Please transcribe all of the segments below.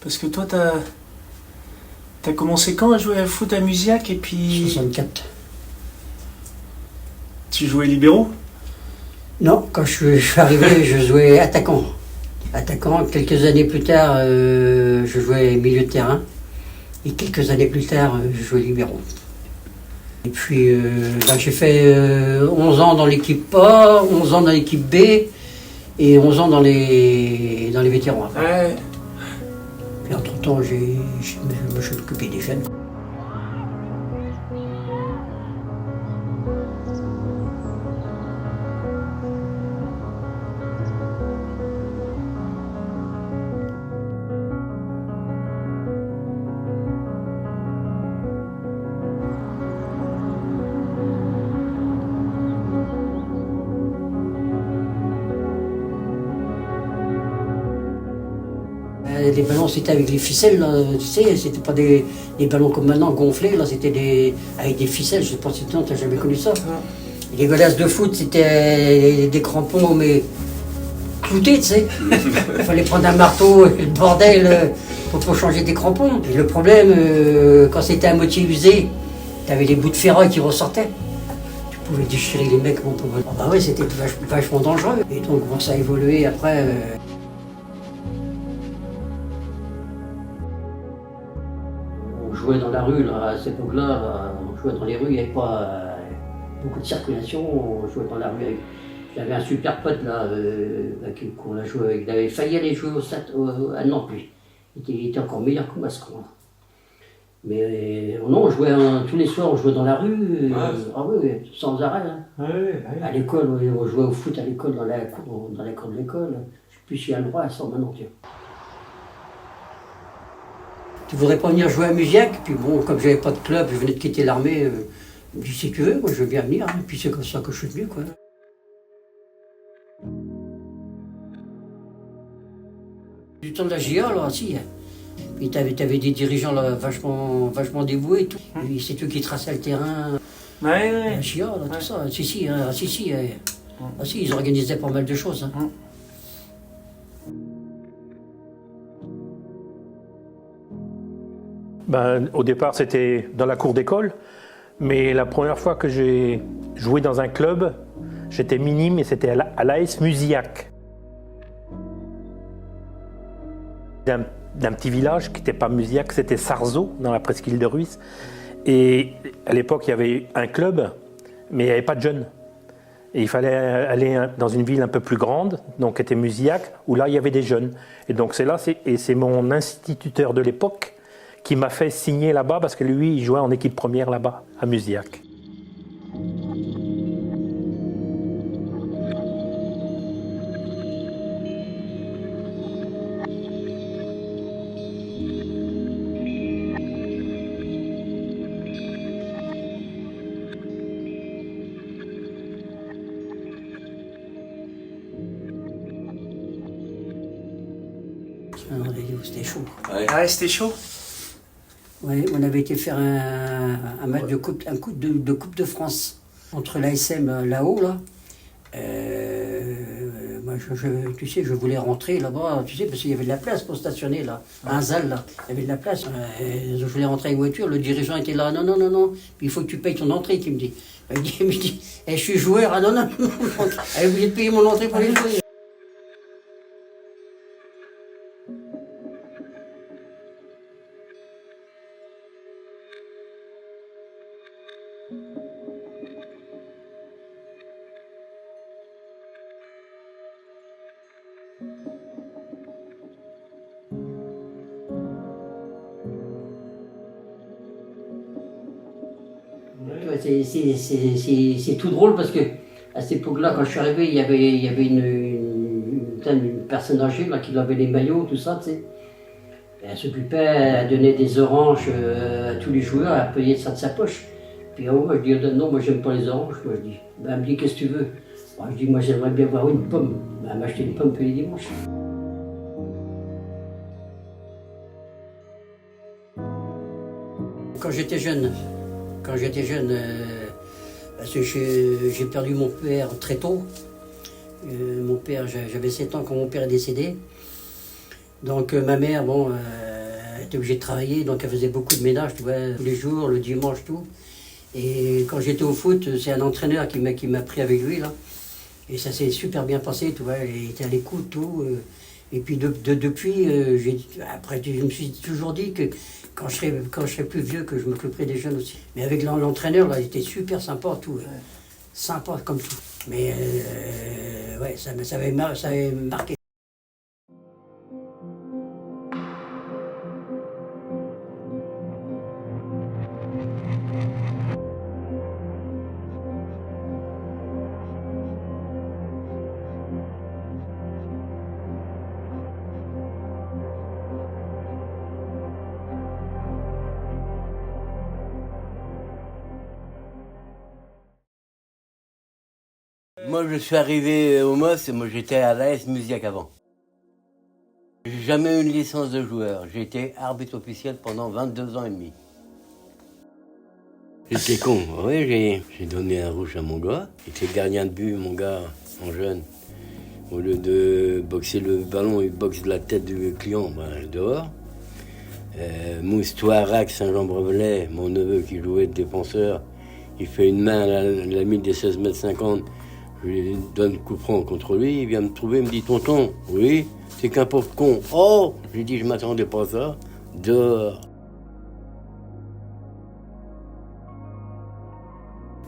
Parce que toi, t'as commencé quand à jouer au foot à Musiac et puis... 64. Tu jouais libéraux? Non, quand je suis arrivé, je jouais attaquant. Attaquant, quelques années plus tard, je jouais milieu de terrain. Et quelques années plus tard, je jouais libéraux. Et puis, j'ai fait 11 ans dans l'équipe A, 11 ans dans l'équipe B, et 11 ans dans les vétérans après. Ouais. Puis entre-temps, je me suis occupé des jeunes. Les ballons, c'était avec les ficelles, là, tu sais, c'était pas des ballons comme maintenant gonflés, là, c'était avec des ficelles, je sais pas si tu n'as jamais connu ça. Les godasses de foot, c'était des crampons, mais cloutés, tu sais. Il fallait prendre un marteau, le bordel, pour changer des crampons. Et le problème, quand c'était à moitié usé, tu avais les bouts de ferraille qui ressortaient. Tu pouvais déchirer les mecs. Ah bah ouais, c'était vachement dangereux. Et donc, bon, ça a évolué après. On jouait dans la rue, là, à cette époque-là, on jouait dans les rues, il n'y avait pas beaucoup de circulation, on jouait dans la rue. J'avais un super pote là, qu'on a joué avec, il avait failli aller jouer à Nantes, lui. Il était encore meilleur que moi, ce con. Mais non, on jouait tous les soirs, on jouait dans la rue, ah oui, sans arrêt. Hein. Ouais. À l'école, on jouait au foot à l'école, dans la cour de l'école. Je sais plus s'il y a le droit à ça maintenant, tiens. Tu voudrais pas venir jouer à Musiac? Puis bon, comme j'avais pas de club, je venais de quitter l'armée, je me dis si tu veux, moi je veux bien venir, hein. Puis c'est comme ça que je suis venu, quoi. Du temps de la GIA, là, si. Puis t'avais des dirigeants là, vachement dévoués et tout. Et c'est eux qui traçaient le terrain. Ouais. La GIA, là, tout ça. Si, ils organisaient pas mal de choses. Hein. Au départ, c'était dans la cour d'école, mais la première fois que j'ai joué dans un club, j'étais minime et c'était à l'AS Musiac. D'un petit village qui n'était pas Musiac, c'était Sarzeau, dans la presqu'île de Ruisse. Et à l'époque, il y avait un club, mais il n'y avait pas de jeunes. Et il fallait aller dans une ville un peu plus grande, donc qui était Musiac, où là, il y avait des jeunes. Et donc c'est mon instituteur de l'époque qui m'a fait signer là-bas, parce que lui, il jouait en équipe première là-bas, à Musiac. C'était chaud. Ouais, c'était chaud. Ouais, on avait été faire un match de coupe de France entre l'ASM là-haut, là. Moi, tu sais, je voulais rentrer là-bas, tu sais, parce qu'il y avait de la place pour stationner là, un ZAL là, il y avait de la place. Je voulais rentrer avec voiture, le dirigeant était là, non, puis il faut que tu payes ton entrée, il me dit. Il me dit, je suis joueur, ah non, elle est obligée de payer mon entrée pour les jouer. C'est tout drôle parce que à cette époque-là, quand je suis arrivé, il y avait une personne âgée là, qui lavait les maillots, tout ça, tu sais. Elle s'occupait, elle donnait des oranges à tous les joueurs, elle payait ça de sa poche. Puis moi je dis non, moi j'aime pas les oranges, moi je dis. Elle me dit qu'est-ce que tu veux? Moi, je dis moi j'aimerais bien avoir une pomme. Elle m'a acheté une pomme tous les dimanches. Quand j'étais jeune, parce que j'ai perdu mon père très tôt. Mon père, j'avais 7 ans quand mon père est décédé. Donc ma mère, bon, était obligée de travailler, donc elle faisait beaucoup de ménage, tu vois, tous les jours, le dimanche, tout. Et quand j'étais au foot, c'est un entraîneur qui m'a pris avec lui, là. Et ça s'est super bien passé, tu vois, il était à l'écoute, tout. Et puis depuis, après, je me suis toujours dit que quand je serai plus vieux, que je m'occuperai des jeunes aussi. Mais avec l'entraîneur, là, il était super sympa, tout. Sympa comme tout. Mais ouais, ça avait marqué. Moi, je suis arrivé au MOS et moi, j'étais à l'AS Musiac avant. J'ai jamais eu une licence de joueur. J'ai été arbitre officiel pendant 22 ans et demi. J'étais con. Oui, j'ai donné un rouge à mon gars. Il était gardien de but, mon gars, en jeune. Au lieu de boxer le ballon, il boxe de la tête du client, dehors. Moustoirac, Saint-Jean-Brevelet, mon neveu qui jouait de défenseur, il fait une main à la limite des 16,50 m. Je lui donne coup franc contre lui, il vient me trouver, il me dit tonton, oui, c'est qu'un pauvre con. Oh, j'ai dit je m'attendais pas à ça. Dehors.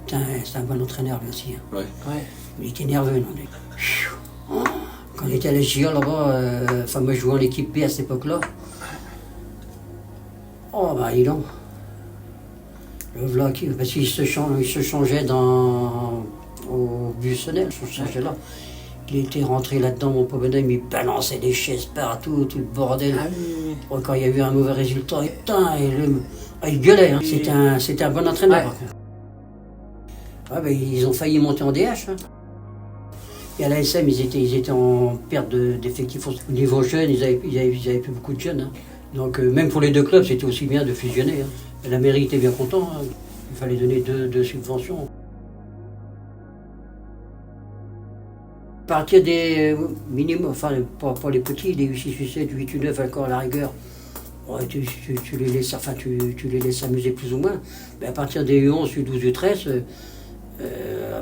C'est un bon entraîneur lui aussi. Hein. Ouais. Il était nerveux, non lui. Quand il était à la GIA là-bas, enfin moi je jouais en équipe B à cette époque-là. Oh bah dis donc. Le voilà parce qu'il se changeait au Bussonnel, je changeais là. Il était rentré là-dedans, mon pauvre bonhomme, il balançait des chaises partout, tout le bordel. Ah oui. Quand il y a eu un mauvais résultat, putain, il gueulait. Hein. C'était un bon entraîneur. Ouais. Ouais, ben, ils ont failli monter en DH. Hein. Et à l'ASM, ils étaient en perte d'effectifs. Au niveau jeune, ils avaient plus beaucoup de jeunes. Hein. Donc même pour les deux clubs, c'était aussi bien de fusionner. Hein. La mairie était bien content. Hein. Il fallait donner deux subventions. À partir des minimums, enfin pas les petits, les U6, U7, U8, U9 encore à la rigueur, ouais, tu les laisses, enfin, tu les laisses s'amuser plus ou moins. Mais à partir des U11, U12, U13,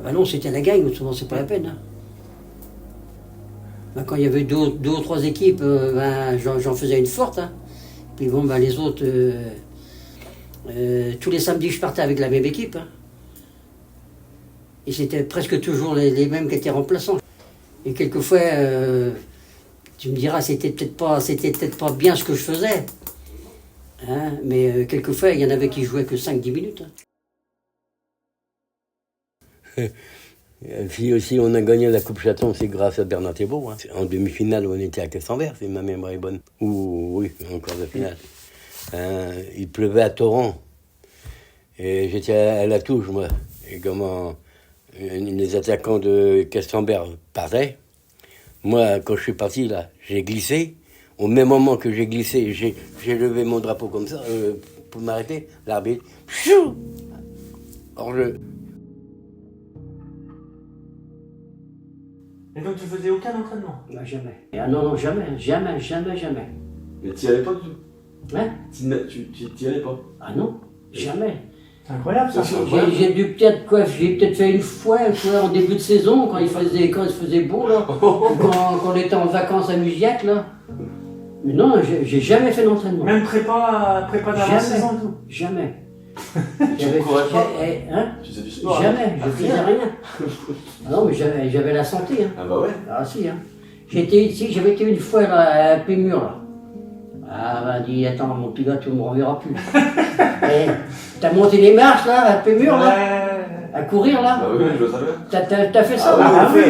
bah non, c'était la gagne, souvent c'est pas la peine. Hein. Ben, quand il y avait deux ou trois équipes, ben, j'en faisais une forte. Hein. Puis bon, ben, les autres, tous les samedis, je partais avec la même équipe. Hein. Et c'était presque toujours les mêmes qui étaient remplaçants. Et quelquefois, tu me diras, c'était peut-être pas bien ce que je faisais. Hein, mais quelquefois, il y en avait qui jouaient que 5-10 minutes. Hein. Si aussi on a gagné la Coupe Chaton, c'est grâce à Bernard Thébault. Hein. En demi-finale, on était à Castanvert, si ma mémoire est bonne. Oui, encore de finale. Il pleuvait à torrent. Et j'étais à la touche, moi. Et comment les attaquants de Castanvert partaient. Moi, quand je suis parti, là, j'ai glissé. Au même moment que j'ai glissé, j'ai levé mon drapeau comme ça pour m'arrêter. L'arbitre, hors-jeu. Et donc tu faisais aucun entraînement? Bah, jamais. Ah non, jamais. Mais t'y allais pas du tout? Hein? Tu t'y allais pas? Ah non, jamais. C'est incroyable ça. J'ai peut-être fait une fois en début de saison, quand il faisait beau, là, quand on était en vacances à Musiac, là. Mais non, j'ai jamais fait d'entraînement. Même prépa d'avant-saison et tout? Jamais. Tu courais pas? Hein? Tu faisais du sport? Jamais, je faisais rien. Ah non, mais j'avais la santé. Hein. Ah bah ouais. Ah si, hein. J'avais été une fois là, à Pémur, là. Ah bah dit, attends mon pilote, tu ne me reverras plus. T'as monté les marches là, à Pémur, là, à courir là. Bah oui, je le savais. T'as fait ça? Ah oui.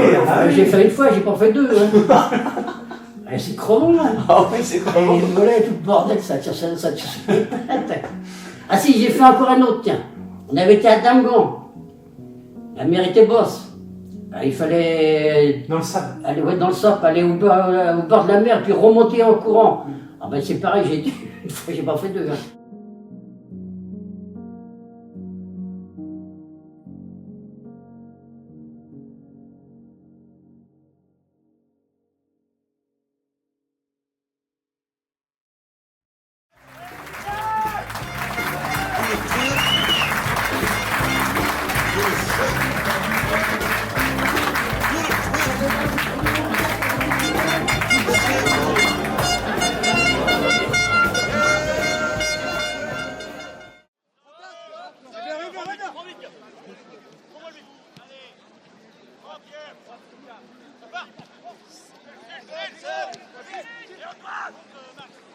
J'ai fait une fois, j'ai pas fait deux. Hein. C'est crevant là. Ah oui, c'est quoi? Et le volet, tout le bordel, ça tire sur les pattes. Ah si, j'ai fait encore un autre, tiens. On avait été à Damgon. La mer était bosse. Il fallait Dans le sable. aller dans le sable, aller au bord de la mer, puis remonter en courant. Ah ben c'est pareil, une fois j'ai pas fait deux. Hein. Marc